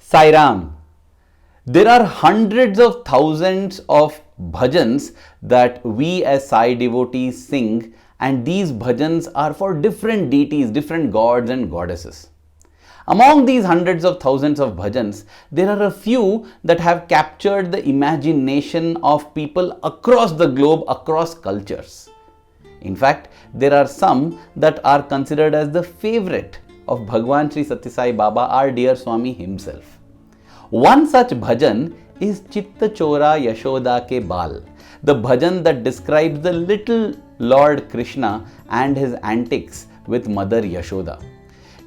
Sai Ram. There are hundreds of thousands of bhajans that we as Sai devotees sing, and these bhajans are for different deities, different gods and goddesses. Among these hundreds of thousands of bhajans, there are a few that have captured the imagination of people across the globe, across cultures. In fact, there are some that are considered as the favorite of Bhagawan Shri Sathya Sai Baba, our dear Swami himself. One such bhajan is Chitta Chora Yashoda ke Bal, the bhajan that describes the little Lord Krishna and his antics with Mother Yashoda.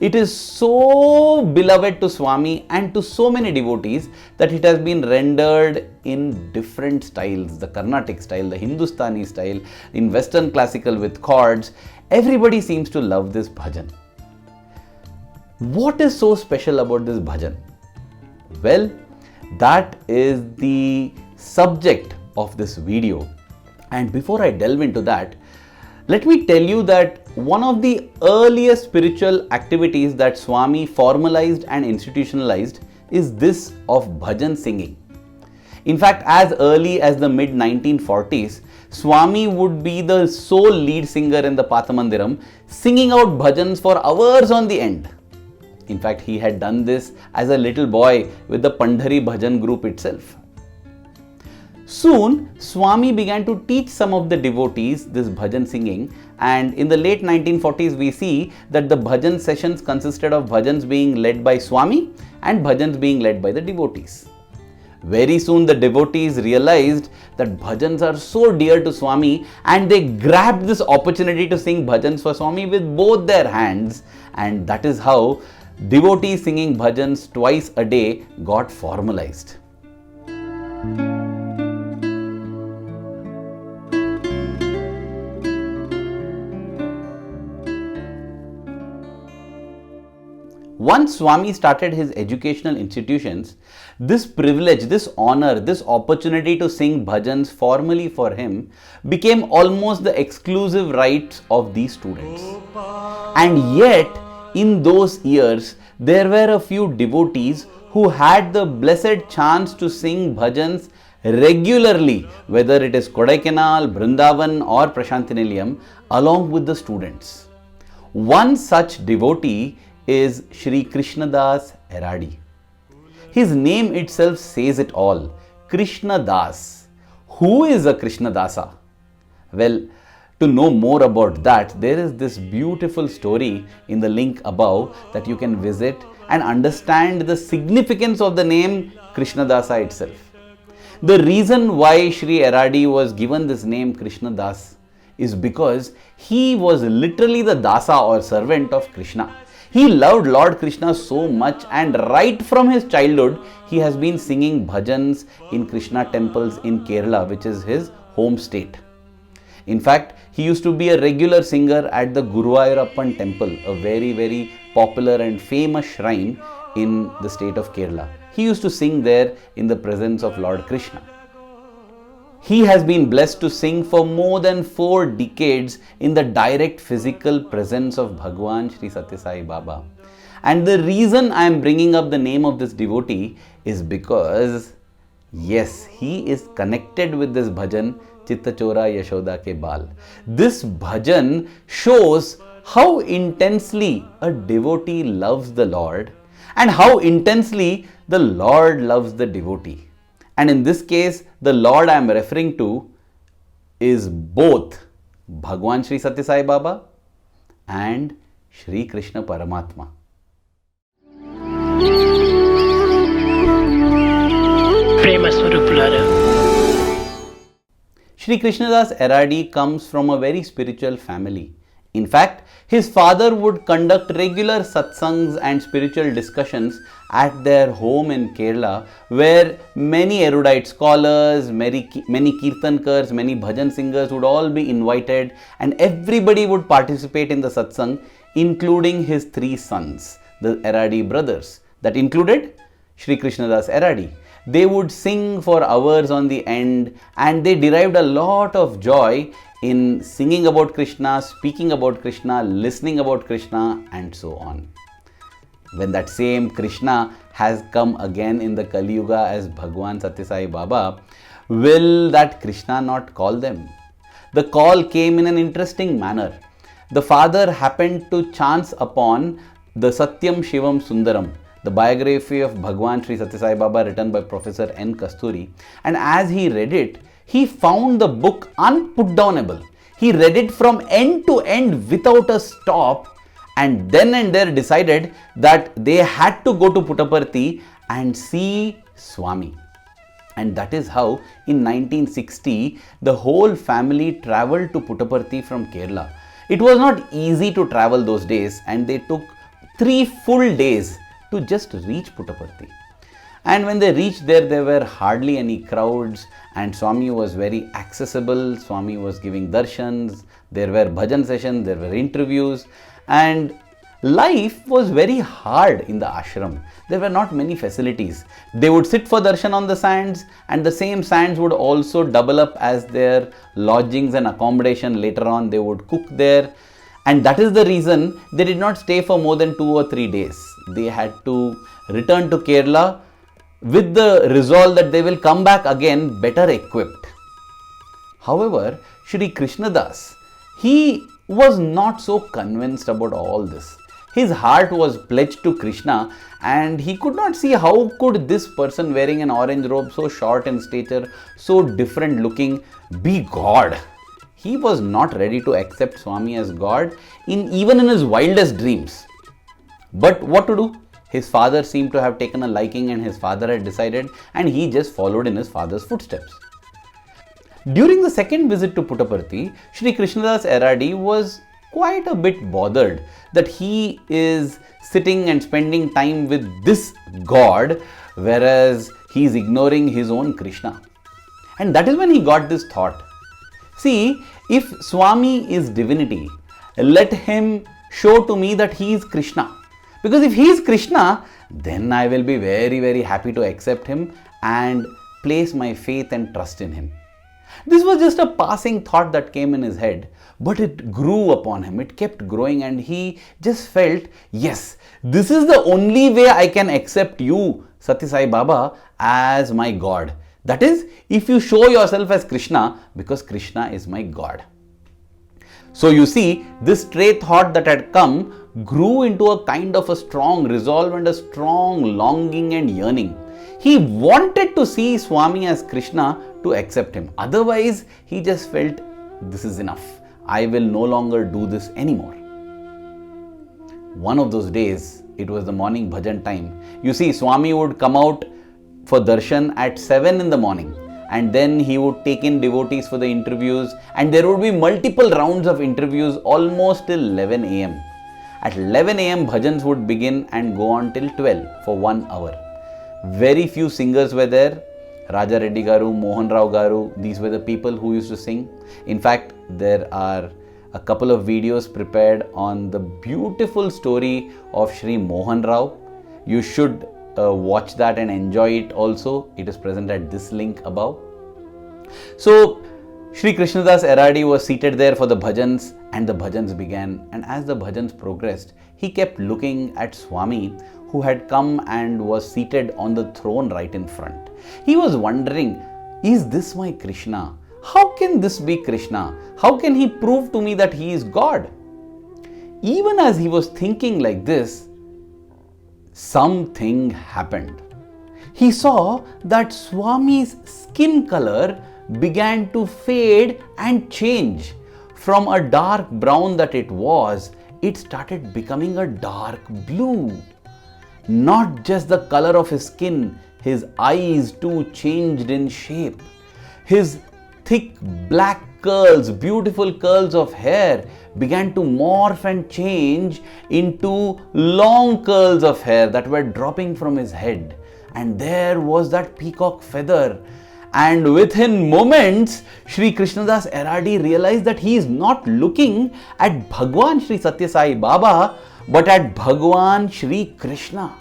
It is so beloved to Swami and to so many devotees that it has been rendered in different styles, the Carnatic style, the Hindustani style, in Western classical with chords. Everybody seems to love this bhajan. What is so special about this bhajan? Well, that is the subject of this video. And before I delve into that, let me tell you that one of the earliest spiritual activities that Swami formalized and institutionalized is this of bhajan singing. In fact, as early as the mid 1940s, Swami would be the sole lead singer in the Pathamandiram, singing out bhajans for hours on the end. In fact, he had done this as a little boy with the Pandhari Bhajan group itself. Soon, Swami began to teach some of the devotees this bhajan singing, and in the late 1940s we see that the bhajan sessions consisted of bhajans being led by Swami and bhajans being led by the devotees. Very soon the devotees realized that bhajans are so dear to Swami, and they grabbed this opportunity to sing bhajans for Swami with both their hands, and that is how devotees singing bhajans twice a day got formalized. Once Swami started his educational institutions, this privilege, this honor, this opportunity to sing bhajans formally for him became almost the exclusive rights of these students. And yet, in those years, there were a few devotees who had the blessed chance to sing bhajans regularly, whether it is Kodaikanal, Brindavan or Prashantinilayam, along with the students. One such devotee is Shri Krishnadas Eradi. His name itself says it all, Krishnadas. Who is a Krishnadasa? Well, to know more about that, there is this beautiful story in the link above that you can visit and understand the significance of the name Krishnadasa itself. The reason why Shri Eradi was given this name Krishnadas is because he was literally the dasa or servant of Krishna. He loved Lord Krishna so much, and right from his childhood, he has been singing bhajans in Krishna temples in Kerala, which is his home state. In fact, he used to be a regular singer at the Guruvayurappan temple, a very, very popular and famous shrine in the state of Kerala. He used to sing there in the presence of Lord Krishna. He has been blessed to sing for more than 4 decades in the direct physical presence of Bhagawan Shri Sathya Sai Baba. And the reason I am bringing up the name of this devotee is because, yes, he is connected with this bhajan, Chitta Chora Yashoda ke Bal. This bhajan shows how intensely a devotee loves the Lord and how intensely the Lord loves the devotee. And in this case, the Lord I am referring to is both Bhagawan Shri Sathya Sai Baba and Shri Krishna Paramatma. Shri Krishnadas Eradi comes from a very spiritual family. In fact, his father would conduct regular satsangs and spiritual discussions at their home in Kerala, where many erudite scholars, many kirtankars, many bhajan singers would all be invited, and everybody would participate in the satsang, including his 3 sons, the Eradi brothers. That included Shri Krishnadas Eradi. They would sing for hours on the end, and they derived a lot of joy in singing about Krishna, speaking about Krishna, listening about Krishna, and so on. When that same Krishna has come again in the Kali Yuga as Bhagawan Sathya Sai Baba, will that Krishna not call them? The call came in an interesting manner. The father happened to chance upon the Satyam Shivam Sundaram, the biography of Bhagawan Sri Sathya Sai Baba written by Professor N. Kasturi, and as he read it, he found the book unputdownable. He read it from end to end without a stop, and then and there decided that they had to go to Puttaparthi and see Swami. And that is how in 1960 the whole family travelled to Puttaparthi from Kerala. It was not easy to travel those days, and they took 3 full days to just reach Puttaparthi. And when they reached there were hardly any crowds, and Swami was very accessible. Swami was giving darshans, there were bhajan sessions, there were interviews, and life was very hard in the ashram. There were not many facilities. They would sit for darshan on the sands, and the same sands would also double up as their lodgings and accommodation. Later on they would cook there, and that is the reason they did not stay for more than 2 or 3 days. They had to return to Kerala with the resolve that they will come back again better equipped. However, Shri Krishnadas, he was not so convinced about all this. His heart was pledged to Krishna, and he could not see how could this person wearing an orange robe, so short in stature, so different looking, be God. He was not ready to accept Swami as God even in his wildest dreams. But what to do? His father seemed to have taken a liking, and his father had decided, and he just followed in his father's footsteps. During the second visit to Puttaparthi, Shri Krishnadas Eradi was quite a bit bothered that he is sitting and spending time with this God, whereas he is ignoring his own Krishna. And that is when he got this thought. See, if Swami is divinity, let him show to me that he is Krishna. Because if he is Krishna, then I will be very, very happy to accept him and place my faith and trust in him. This was just a passing thought that came in his head, but it grew upon him. It kept growing, and he just felt, yes, this is the only way I can accept you, Sathya Sai Baba, as my God. That is, if you show yourself as Krishna, because Krishna is my God. So you see, this stray thought that had come grew into a kind of a strong resolve and a strong longing and yearning. He wanted to see Swami as Krishna to accept him. Otherwise, he just felt, this is enough. I will no longer do this anymore. One of those days, it was the morning bhajan time. You see, Swami would come out for darshan at 7 in the morning, and then he would take in devotees for the interviews, and there would be multiple rounds of interviews almost till 11 a.m. At 11 a.m. bhajans would begin and go on till 12 for 1 hour. Very few singers were there. Raja Reddy Garu, Mohan Rao Garu, these were the people who used to sing. In fact, there are a couple of videos prepared on the beautiful story of Shri Mohan Rao. You should watch that and enjoy it also. It is present at this link above. So, Shri Krishnadas Eradi was seated there for the bhajans, and the bhajans began. And as the bhajans progressed, he kept looking at Swami, who had come and was seated on the throne right in front. He was wondering, is this my Krishna? How can this be Krishna? How can he prove to me that he is God? Even as he was thinking like this, something happened. He saw that Swami's skin color began to fade and change. From a dark brown that it was, it started becoming a dark blue. Not just the color of his skin, his eyes too changed in shape. His thick black curls, beautiful curls of hair began to morph and change into long curls of hair that were dropping from his head. And there was that peacock feather. And within moments, Shri Krishnadas Eradi realized that he is not looking at Bhagawan Shri Sathya Sai Baba, but at Bhagawan Shri Krishna.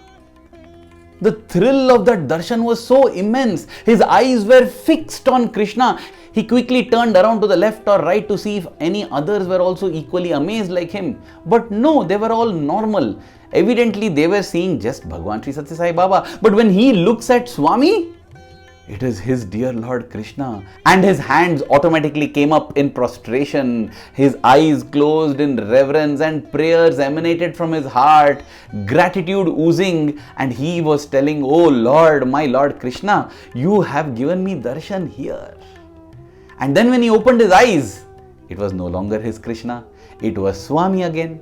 The thrill of that darshan was so immense. His eyes were fixed on Krishna. He quickly turned around to the left or right to see if any others were also equally amazed like him. But no, they were all normal. Evidently, they were seeing just Bhagawan Sri Sathya Sai Baba. But when he looks at Swami, it is his dear Lord Krishna. And his hands automatically came up in prostration. His eyes closed in reverence and prayers emanated from his heart. Gratitude oozing. And he was telling, "Oh Lord, my Lord Krishna, you have given me darshan here." And then when he opened his eyes, it was no longer his Krishna. It was Swami again.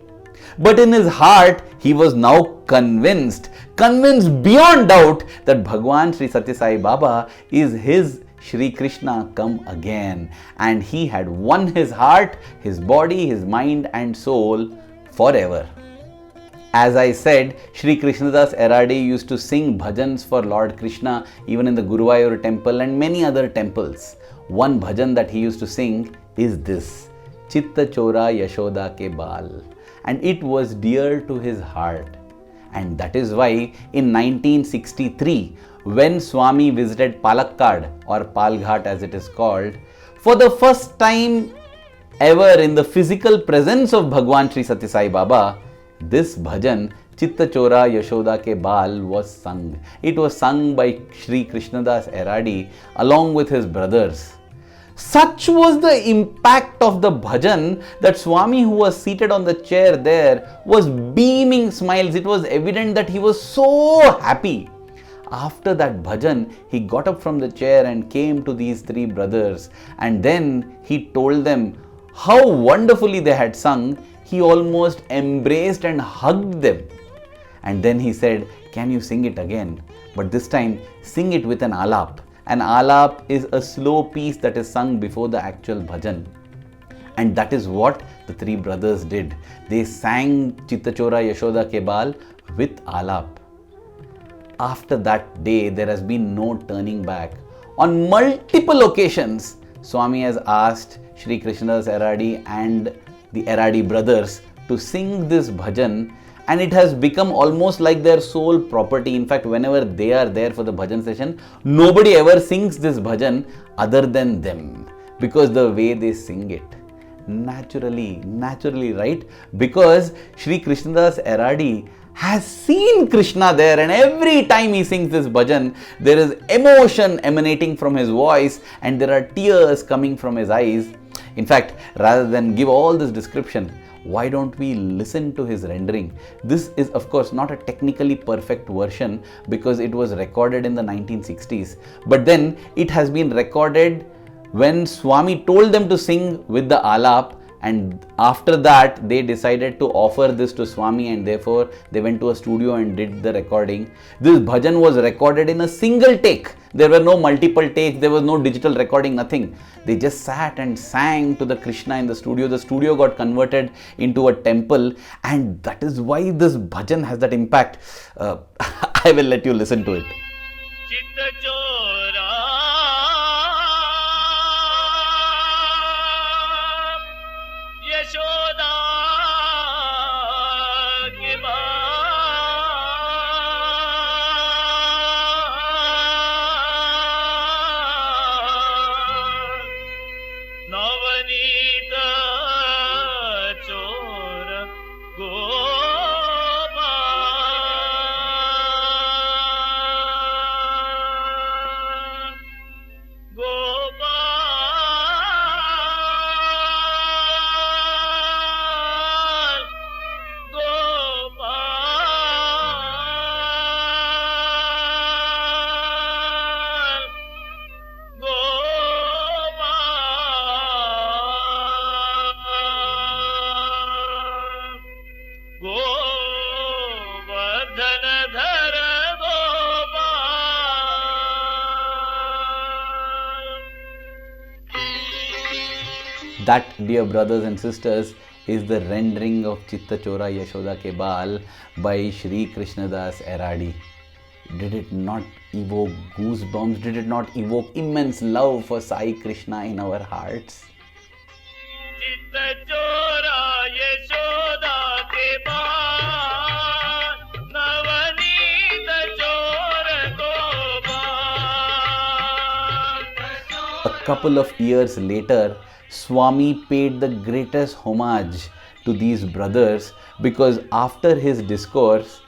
But in his heart, he was now convinced beyond doubt that Bhagawan Sri Sathya Sai Baba is his Shri Krishna come again. And he had won his heart, his body, his mind and soul forever. As I said, Shri Krishnadas Eradi used to sing bhajans for Lord Krishna even in the Guruvayur temple and many other temples. One bhajan that he used to sing is this, Chitta Chora Yashoda ke Bal. And it was dear to his heart. And that is why in 1963, when Swami visited Palakkad or Palghat as it is called, for the first time ever in the physical presence of Bhagawan Sri Sathya Sai Baba, this bhajan Chitta Chora Yashoda ke Bal was sung. It was sung by Shri Krishnadas Eradi along with his brothers. Such was the impact of the bhajan that Swami, who was seated on the chair there, was beaming smiles. It was evident that he was so happy. After that bhajan, he got up from the chair and came to these three brothers, and then he told them how wonderfully they had sung. He almost embraced and hugged them. And then he said, "Can you sing it again? But this time, sing it with an Alaap." An Alaap is a slow piece that is sung before the actual bhajan. And that is what the three brothers did. They sang Chitta Chora Yashoda ke Bal with Alaap. After that day, there has been no turning back. On multiple occasions, Swami has asked Shri Krishnadas Eradi and the Eradi brothers to sing this bhajan, and it has become almost like their sole property. In fact, whenever they are there for the bhajan session, nobody ever sings this bhajan other than them, because the way they sing it. Naturally, right? Because Shri Krishnadas Eradi has seen Krishna there, and every time he sings this bhajan, there is emotion emanating from his voice and there are tears coming from his eyes. In fact, rather than give all this description, why don't we listen to his rendering? This is of course not a technically perfect version because it was recorded in the 1960s. But then it has been recorded when Swami told them to sing with the Alaap, and after that they decided to offer this to Swami, and therefore they went to a studio and did the recording. This bhajan was recorded in a single take. There were no multiple takes, there was no digital recording, nothing. They just sat and sang to the Krishna in the studio. The studio got converted into a temple, and that is why this bhajan has that impact. I will let you listen to it. Chitta Chora Yashoda ke Bal, Navanita Chora Gopal, Gopal, That, dear brothers and sisters, is the rendering of Chitta Chora Yashoda ke Bal by Shri Krishnadas Eradi. Did it not evoke goosebumps? Did it not evoke immense love for Sai Krishna in our hearts? Chitta Chora Yashoda ke Bal, Navanita Chora Gopal. A couple of years later, Swami paid the greatest homage to these brothers, because after his discourse,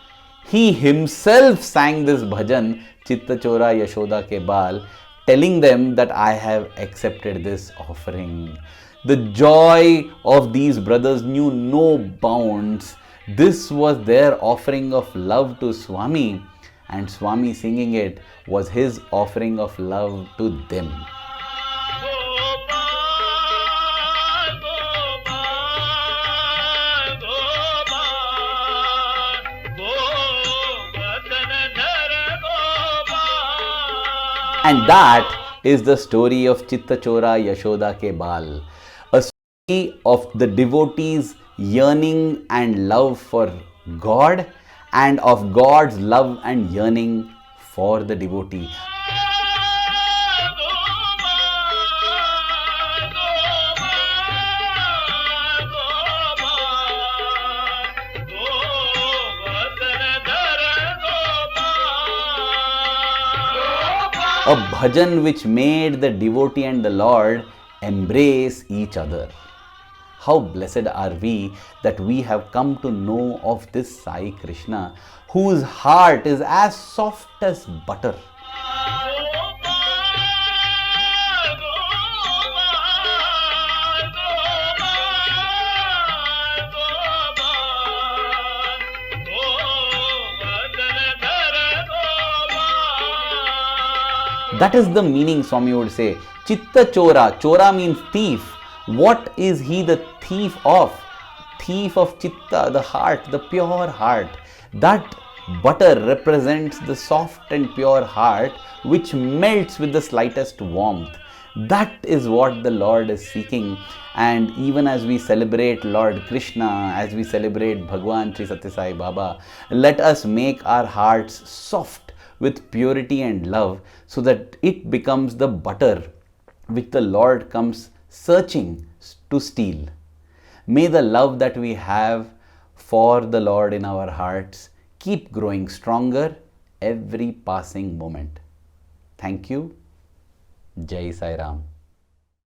he himself sang this bhajan, Chitta Chora Yashoda ke Bal, telling them that I have accepted this offering. The joy of these brothers knew no bounds. This was their offering of love to Swami, and Swami singing it was his offering of love to them. And that is the story of Chitta Chora Yashoda ke Bal, a story of the devotees' yearning and love for God, and of God's love and yearning for the devotee. A bhajan which made the devotee and the Lord embrace each other. How blessed are we that we have come to know of this Sai Krishna, whose heart is as soft as butter. That is the meaning, Swami would say. Chitta Chora. Chora means thief. What is he the thief of? Thief of Chitta, the heart, the pure heart. That butter represents the soft and pure heart which melts with the slightest warmth. That is what the Lord is seeking. And even as we celebrate Lord Krishna, as we celebrate Bhagawan Shri Sathya Sai Baba, let us make our hearts soft with purity and love, so that it becomes the butter which the Lord comes searching to steal. May the love that we have for the Lord in our hearts keep growing stronger every passing moment. Thank you. Jai Sai Ram.